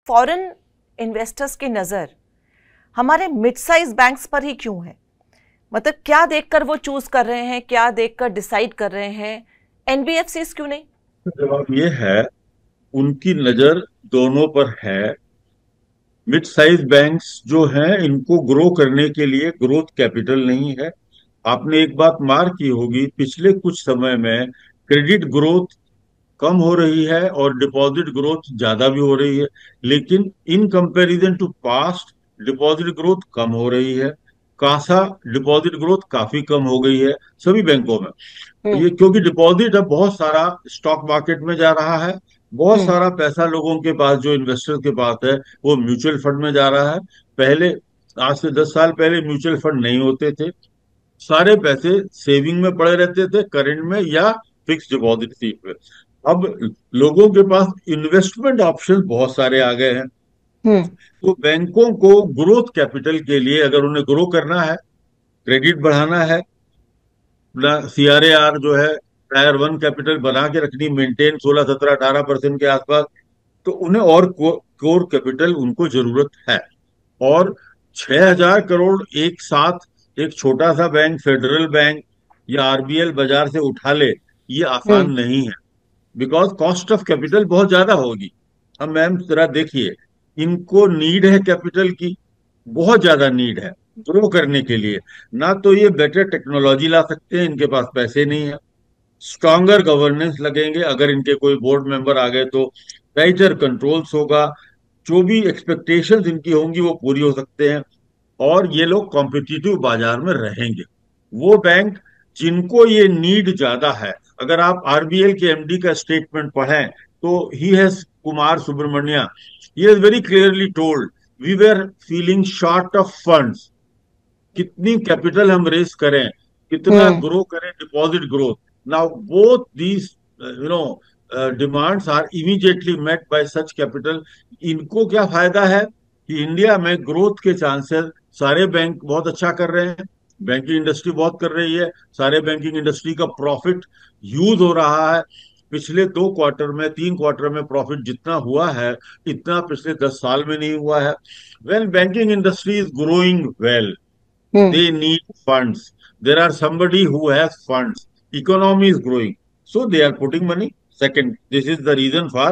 Foreign investors की नजर हमारे मिड साइज बैंक्स पर ही क्यों है? मतलब क्या देखकर वो चूज कर रहे हैं, क्या देखकर डिसाइड कर रहे हैं? एनबीएफसीज क्यों नहीं? जवाब ये है, उनकी नजर दोनों पर है। मिड साइज बैंक्स जो हैं इनको ग्रो करने के लिए ग्रोथ कैपिटल नहीं है। आपने एक बात मार्क की होगी, पिछले कुछ समय में क्रेडिट ग्रोथ कम हो रही है और डिपॉजिट ग्रोथ ज्यादा भी हो रही है। लेकिन in comparison to past deposit growth कम हो रही है। कासा डिपॉजिट ग्रोथ काफी कम हो गई है सभी बैंकों में। हम्म। ये क्योंकि डिपॉजिट अब बहुत सारा स्टॉक मार्केट में जा रहा है। बहुत हम्म। सारा पैसा लोगों के पास, जो इन्वेस्टर के पास है, वो म्यूचुअल फंड में जा रहा है। पहले, आज से 10 साल पहले म्यूचुअल फंड नहीं होते थे। सारे पैसे सेविंग में पड़े रहते थे, करंट में या फिक्स डिपॉजिट थी पे। अब लोगों के पास इन्वेस्टमेंट ऑप्शन बहुत सारे आ गए हैं। हम्म। तो बैंकों को ग्रोथ कैपिटल के लिए, अगर उन्हें ग्रो करना है, क्रेडिट बढ़ाना है, सीआरएआर जो है, टायर वन कैपिटल बना के रखनी, मेंटेन 16, 17, 18% के आसपास, तो उन्हें और कोर कैपिटल उनको जरूरत है। और 6,000 करोड़ एक साथ एक छोटा सा बैंक, फेडरल बैंक या आरबीएल बाजार से उठा ले, ये हम्म। आसान नहीं है। बिकॉज कॉस्ट ऑफ कैपिटल बहुत ज्यादा होगी। अब मैम जरा देखिए, इनको नीड है कैपिटल की, बहुत ज्यादा नीड है ग्रो करने के लिए। ना तो ये बेटर टेक्नोलॉजी ला सकते हैं, इनके पास पैसे नहीं है। स्ट्रॉन्गर गवर्नेंस लगेंगे, अगर इनके कोई बोर्ड मेंबर आ गए तो टाइटर कंट्रोल्स होगा। जो भी एक्सपेक्टेशंस इनकी होंगी वो पूरी हो सकते हैं, और ये लोग कॉम्पिटिटिव बाजार में रहेंगे। वो बैंक जिनको ये नीड ज्यादा है, अगर आप आरबीएल के एमडी का स्टेटमेंट पढ़ें तो he has, Kumar Subramanya, he has very clearly told, we were feeling short of funds. कितनी कैपिटल हम रेस करें, कितना हम्म। ग्रो करें deposit growth. Now both these demands are immediately met by such capital. इनको क्या फायदा है कि इंडिया में ग्रोथ के चांसेस, सारे बैंक बहुत अच्छा कर रहे हैं, बैंकिंग इंडस्ट्री बहुत कर रही है, सारे बैंकिंग इंडस्ट्री का प्रॉफिट यूज हो रहा है। पिछले 2 क्वार्टर में, 3 क्वार्टर में प्रॉफिट जितना हुआ है, इतना पिछले 10 साल में नहीं हुआ है। Well, banking industry is growing well, hmm. they need funds. There are somebody who has funds. Economy is growing. So they are putting money. Second, this is the reason for